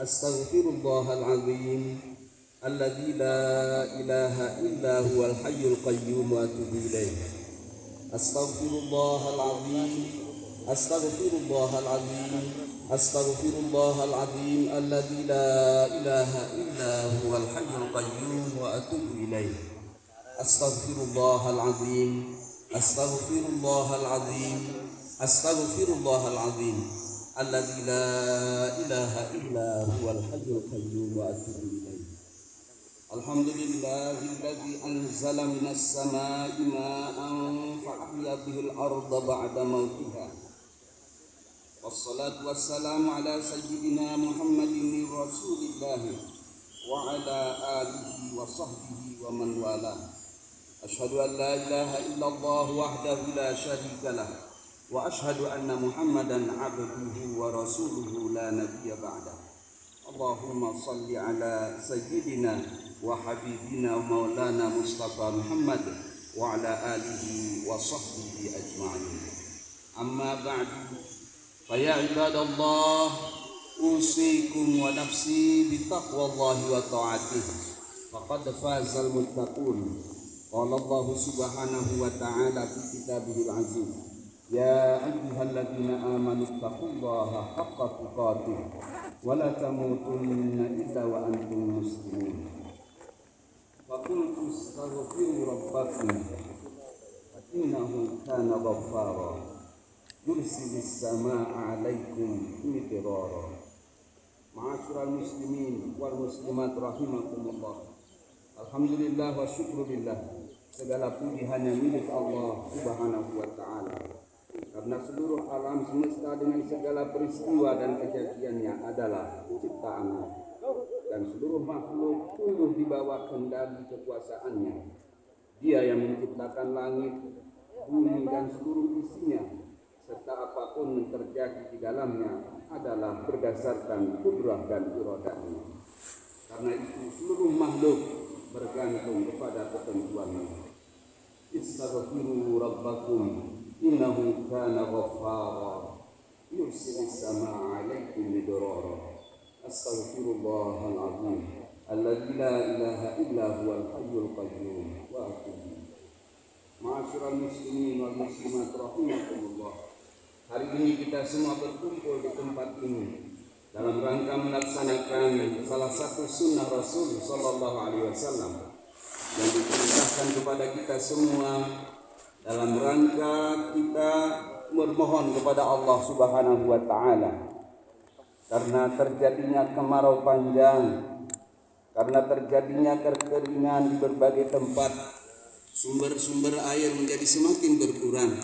Astaghfirullahal azim alladzi la ilaha illa huwal hayyul qayyum wa atubu ilaih. Astaghfirullahal azim, astaghfirullahal azim, astaghfirullahal azim alladzi la ilaha illa huwal hayyul qayyum wa atubu ilaih. Astaghfirullahal azim, astaghfirullahal azim, astaghfirullahal azim alladzi la ilaha illa huwal hayyul qayyum wa atubu ilaih. Alhamdulillahilladzi anzala minas samaa'i ma'an fa'ahya bihil arda ba'da mautiha. Wassalatu wassalamu ala sayyidina Muhammadin Rasulillah wa ala alihi wa sahbihi wa man walah. Asyhadu an la ilaha illallah wahdahu la syarika lah wa asyhadu anna Muhammadan abduhu wa rasuluhu la nabiyya ba'dah. Allahumma salli ala sayyidina wa habibina wa maulana Mustafa Muhammad wa ala alihi wa sahbihi ajma'in. Amma ba'du, fa ya ibadallah, usikum wa nafsi bi taqwallahi wa ta'atihi. Faqad fazal muttaqun. Qala Allah subhanahu wa ta'ala fi kitabihil aziz, ya ayyuhalladzina amanu taqullaha haqqa tuqatih wa la tamutunna illa wa antum muslimun. Faqultu astaghfiru rabbakum innahu kana ghaffara yursilis samaa'a 'alaikum midrara. Ma'asyiral muslimin wal muslimat rahimakumullah. Alhamdulillah wa syukurillah, segala puji hanya milik Allah subhanahu wa ta'ala, karena seluruh alam semesta dengan segala peristiwa dan kejadiannya adalah ciptaannya, dan seluruh makhluk tunduk di bawah kendali kekuasaannya. Dia yang menciptakan langit, bumi dan seluruh isinya, serta apapun yang terjadi di dalamnya adalah berdasarkan kudrah dan iradahnya. Karena itu seluruh makhluk bergantung kepada ketentuannya. Istaghfiru rabbakum innahu kana ghaffara yursilis samaa'a 'alaikum midrara. Astaghfirullahal azim alladzi la ilaha illa huwal hayyul qayyum wa atubu. Ma'asyiral muslimin wal muslimat rahimakumullah. Hari ini kita semua berkumpul di tempat ini dalam rangka melaksanakan salah satu sunnah Rasul sallallahu alaihi wasallam yang diperintahkan kepada kita semua dalam rangka kita memohon kepada Allah Subhanahu wa taala karena terjadinya kemarau panjang, karena terjadinya kekeringan di berbagai tempat, sumber-sumber air menjadi semakin berkurang.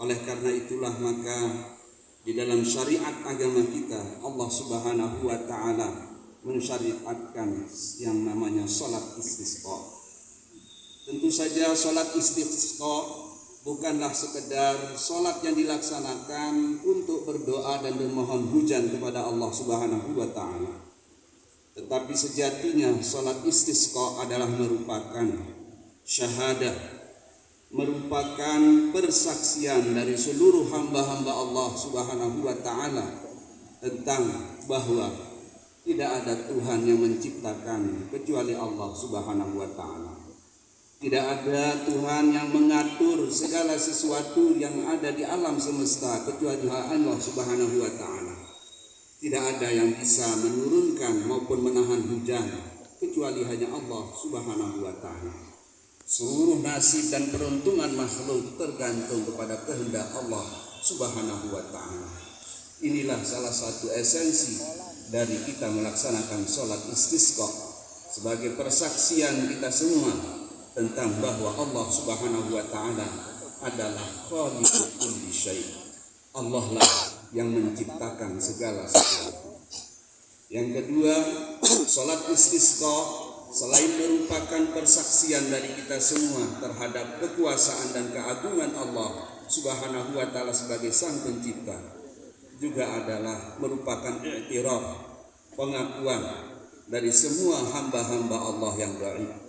Oleh karena itulah maka di dalam syariat agama kita, Allah Subhanahu wa ta'ala mensyariatkan yang namanya salat istisqa. Tentu saja salat istisqa bukanlah sekedar salat yang dilaksanakan untuk berdoa dan memohon hujan kepada Allah Subhanahu wa ta'ala. Tetapi sejatinya salat istisqa adalah merupakan syahadah, merupakan persaksian dari seluruh hamba-hamba Allah Subhanahu wa ta'ala tentang bahwa tidak ada Tuhan yang menciptakan kecuali Allah Subhanahu wa ta'ala. Tidak ada Tuhan yang mengatur segala sesuatu yang ada di alam semesta kecuali Allah Subhanahu wa ta'ala. Tidak ada yang bisa menurunkan maupun menahan hujan kecuali hanya Allah Subhanahu wa ta'ala. Seluruh nasib dan peruntungan makhluk tergantung kepada kehendak Allah Subhanahu wa ta'ala. Inilah salah satu esensi dari kita melaksanakan sholat istisqa sebagai persaksian kita semua tentang bahwa Allah Subhanahu wa ta'ala adalah khaliqul kulli syai'. Allah lah yang menciptakan segala sesuatu. Yang kedua, sholat istisqa selain merupakan persaksian dari kita semua terhadap kekuasaan dan keagungan Allah Subhanahu wa ta'ala sebagai sang pencipta, juga adalah merupakan i'tiraf, pengakuan dari semua hamba-hamba Allah yang dhaif.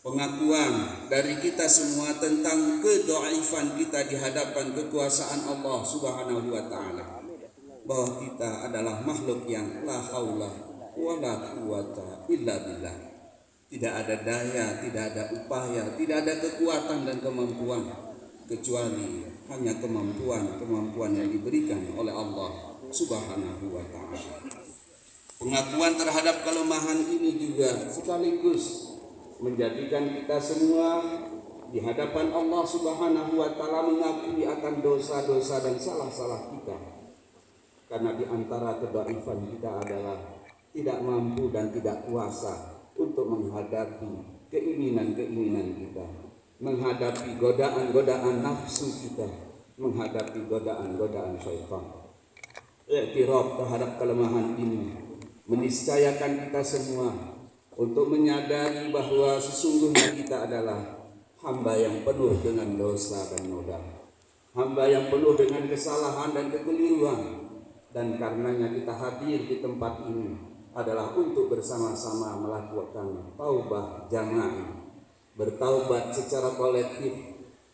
Pengakuan dari kita semua tentang kedhaifan kita di hadapan kekuasaan Allah Subhanahu wa ta'ala. bahwa kita adalah makhluk yang la haula wala quwata illa billah. Tidak ada daya, tidak ada upaya, tidak ada kekuatan dan kemampuan kecuali hanya kemampuan yang diberikan oleh Allah Subhanahu wa ta'ala. Pengakuan terhadap kelemahan ini juga sekaligus menjadikan kita semua di hadapan Allah Subhanahu wa ta'ala mengakui akan dosa-dosa dan salah-salah kita. Karena di antara kedaifan kita adalah tidak mampu dan tidak kuasa untuk menghadapi keinginan-keinginan kita, menghadapi godaan-godaan nafsu kita, menghadapi godaan-godaan syaitan. Iktiraf terhadap kelemahan ini meniscayakan kita semua untuk menyadari bahwa sesungguhnya kita adalah hamba yang penuh dengan dosa dan noda, hamba yang penuh dengan kesalahan dan kekeliruan, dan karenanya kita hadir di tempat ini adalah untuk bersama-sama melakukan taubah jamaah, bertaubat secara kolektif,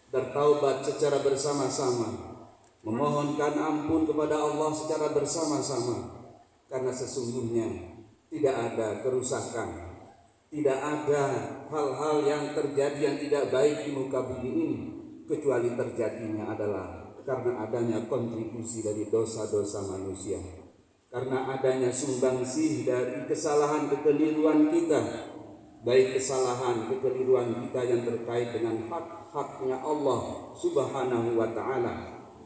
bertaubat secara bersama-sama, memohonkan ampun kepada Allah secara bersama-sama, karena sesungguhnya tidak ada kerusakan, tidak ada hal-hal yang terjadi yang tidak baik di muka bumi ini kecuali terjadinya adalah karena adanya kontribusi dari dosa-dosa manusia, karena adanya sumbangsih dari kesalahan kekeliruan kita, baik kesalahan kekeliruan kita yang terkait dengan hak-haknya Allah Subhanahu wa ta'ala,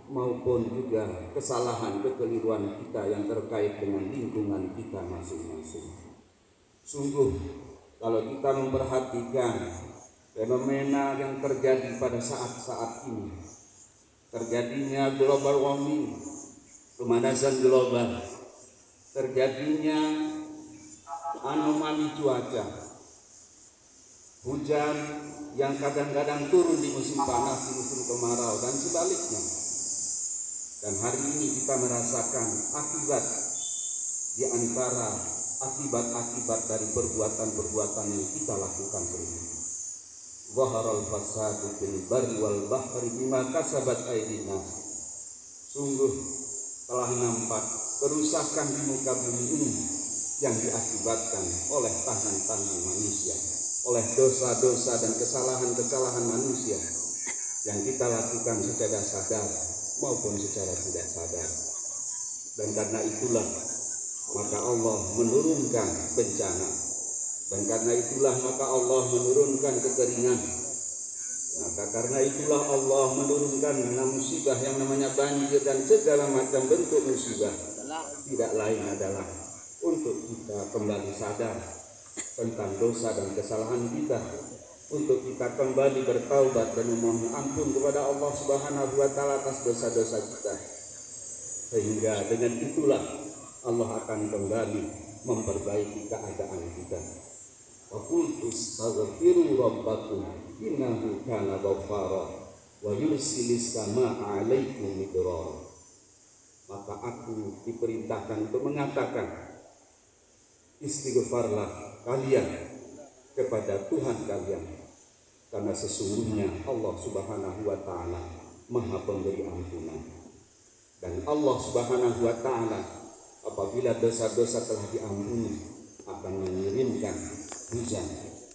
maupun juga kesalahan kekeliruan kita yang terkait dengan lingkungan kita masing-masing. Sungguh kalau kita memperhatikan fenomena yang terjadi pada saat-saat ini, terjadinya global warming, pemanasan global, terjadinya anomali cuaca, hujan yang kadang-kadang turun di musim panas, di musim kemarau, dan sebaliknya. Dan hari ini kita merasakan akibat di antara akibat-akibat dari perbuatan-perbuatan yang kita lakukan sendiri. Zaharal fasadu fil barri wal bahri bima kasabat aydin nas. Sungguh telah nampak kerusakan di muka bumi ini yang diakibatkan oleh tangan-tangan manusia, oleh dosa-dosa dan kesalahan-kesalahan manusia yang kita lakukan secara sadar maupun secara tidak sadar. Dan karena itulah maka Allah menurunkan bencana, dan karena itulah maka Allah menurunkan kekeringan, maka karena itulah Allah menurunkan musibah yang namanya banjir dan segala macam bentuk musibah. Tidak lain adalah untuk kita kembali sadar tentang dosa dan kesalahan kita, untuk kita kembali bertaubat dan memohon ampun kepada Allah Subhanahu wa ta'ala atas dosa-dosa kita, sehingga dengan itulah Allah akan kembali memperbaiki keadaan kita. Wa qultu astaghfiru rabbakum innahu kana ghaffara wa yursilis samaa'a 'alaikum midrara. Maka aku diperintahkan untuk mengatakan, istighfarlah kalian kepada Tuhan kalian, karena sesungguhnya Allah Subhanahu wa ta'ala Maha Pemberi ampunan. Dan Allah Subhanahu wa ta'ala apabila dosa-dosa telah diampuni akan mengirimkan hujan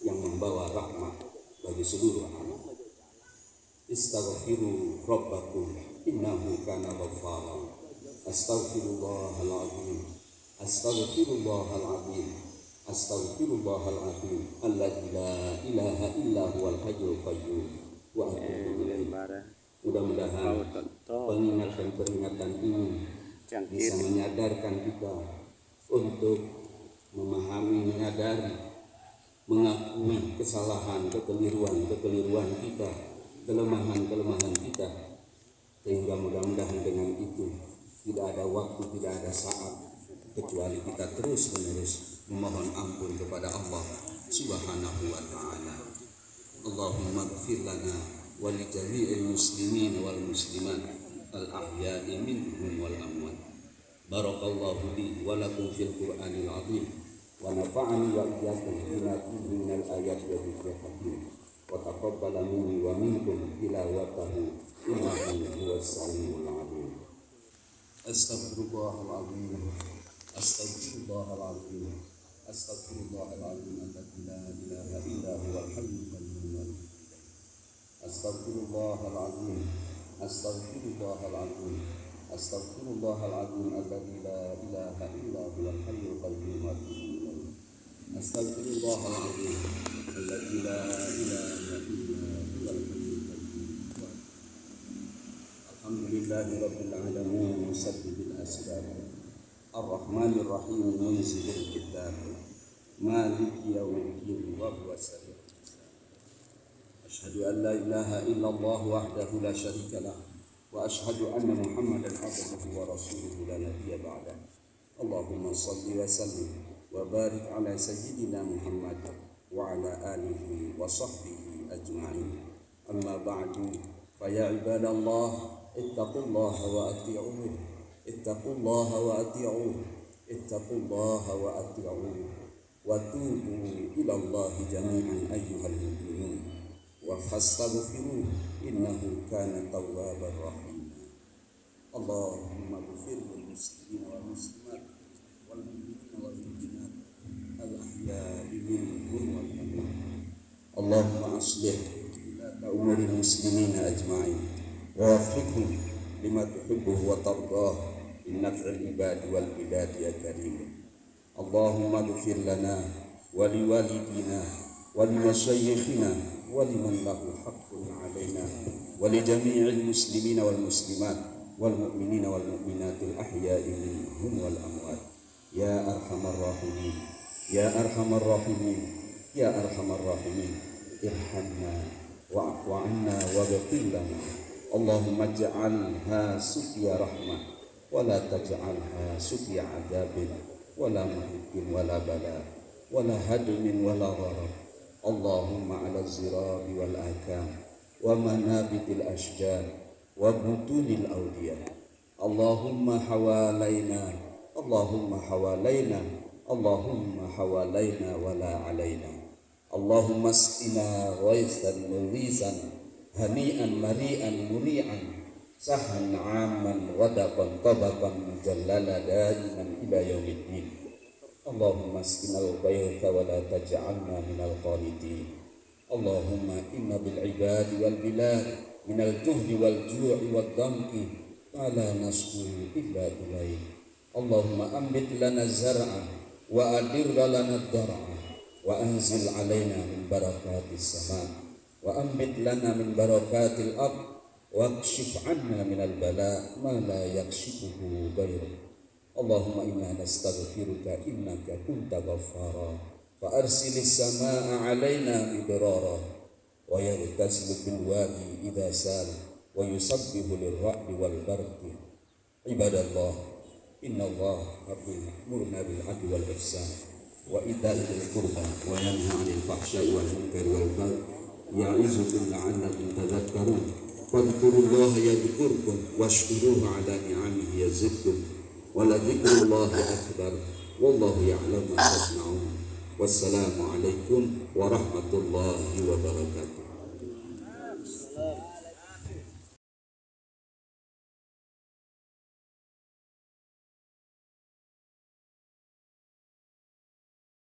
yang membawa rahmat bagi seluruh alam. Istaghfiru rabbakum innahu kana ghaffara. Astaghfirullahaladzim, astaghfirullahaladzim, astaghfirullahaladzim, alladzi la ilaha illa huwal hayyul qayyum wa atubu ilaih. Mudah-mudahan pengingat dan peringatan ini bisa menyadarkan kita untuk memahami, menyadari, mengakui kesalahan, kekeliruan kita, kelemahan kita, sehingga mudah-mudahan dengan itu tidak ada waktu, tidak ada saat kecuali kita terus-menerus memohon ampun kepada Allah Subhanahu wa ta'ala. Allahumma ighfir lana wa li jami'il muslimin wal muslimat al-ahya'i minhum wal amwat. Barakallahu li wa lakum fil Qur'anil azim wa nafa'ani wa iyyakum bima fihi minal ayati wa dzikril hakim wa taqabbala minni wa minkum tilawatahu innahu huwas samiul alim. Astaghfirullahaladzim. Astaghfirullahaladzim. Astaghfirullahaladzim. Alladzi la ilaha illa huwal hayyul qayyum. Astaghfirullahaladzim. Astaghfirullahaladzim. Astaghfirullahaladzim. Alladzi la ilaha illa huwal hayyul qayyum. Astaghfirullahaladzim. Alladzi la ilaha illa huwal hayyul qayyum. Alhamdulillahi rabbil alamin. Musabbibil asbab. Ar-Rahmanir Rahim. Munzilil kitab. Maliki yaumiddin. Wa huwa sari'ul hisab. Asyhadu an la ilaha illallah wahdahu la syarika lah. Wa asyhadu anna Muhammadan abduhu wa rasuluhu la nabiyya ba'dah. Allahumma shalli wa sallim wa barik ala sayyidina Muhammad wa ala alihi wa sahbihi ajma'in. Amma ba'du, fa ya ibadallah, ittaqullaha wa ati'uh. Ittaqullaha wa ati'uh. Ittaqullaha wa ati'uh. Wa tubu ila Allah jami'an ayyuhal mu'minun. Wa fastaghfiruh innahu kana tawwabar rahim. Allahumma ighfir lil muslimina wal muslimat wal mu'minina wal mu'minat al ahya'i minhum wal amwat. Allahumma aslih umuril muslimina ajma'in wa waffiqhum lima tuhibbuhu wa tardah min naf'il ibadi wal biladi ya karim. Allahumma ighfir lana wa liwalidina wa limashayikhina ولمن له حق علينا ولجميع المسلمين والمسلمات والمؤمنين والمؤمنات الأحياء منهم والأموات يا أرحم الراحمين يا أرحم الراحمين يا أرحم الراحمين ارحمنا واعف عنا واغفر لنا اللهم اجعلها سقيا رحمة ولا تجعلها سقيا عذاب ولا محب ولا بلاء ولا هدم ولا غرر. Allahumma ala zirabi wal akam wa manabitil ashjar wa butunil awliya. Allahumma hawalaina, Allahumma hawalaina, Allahumma hawalaina wa la alaina. Allahumma asqina ghaisan mughizan hani'an mari'an muri'an sahan 'amman ghadaqan tabaqan mujallala daiman ila yaumiddin. Allahumma asqinal ghaytha wa la taj'alna minal qanitin. Allahumma inna bil ibadi wal bilad minal juhdi wal ju'i wad dam'i ma la nasbu illa ilaik. Allahumma ambit lana zar'a wa adir lana dar'a wa anzil alaina min barakatis sama wa ambit lana min barakatil ard wa kshif 'anna minal bala ma la yakshifuhu ghayruk. Allahumma inna nastaghfiruka innaka kunta ghaffara fa arsilis samaa'a 'alaina midrara wa yaghtasilu bil wadi idza sal wa yusabbihu lir-ra'di wal barqi. Ibadallah, innallaha ya'muru bil 'adli wal ihsan wa ita'i dzil qurba wa yanha 'anil fahsya'i wal munkari wal baghi ya'izukum la'allakum tadhakkarun. Fadhkurullaha yadhkurkum washkuruhu 'ala ni'amihi yazidkum. Waladzikrullahi akbar wallahu ya'lamu ma tasna'un. Wassalamu alaikum warahmatullahi wabarakatuh.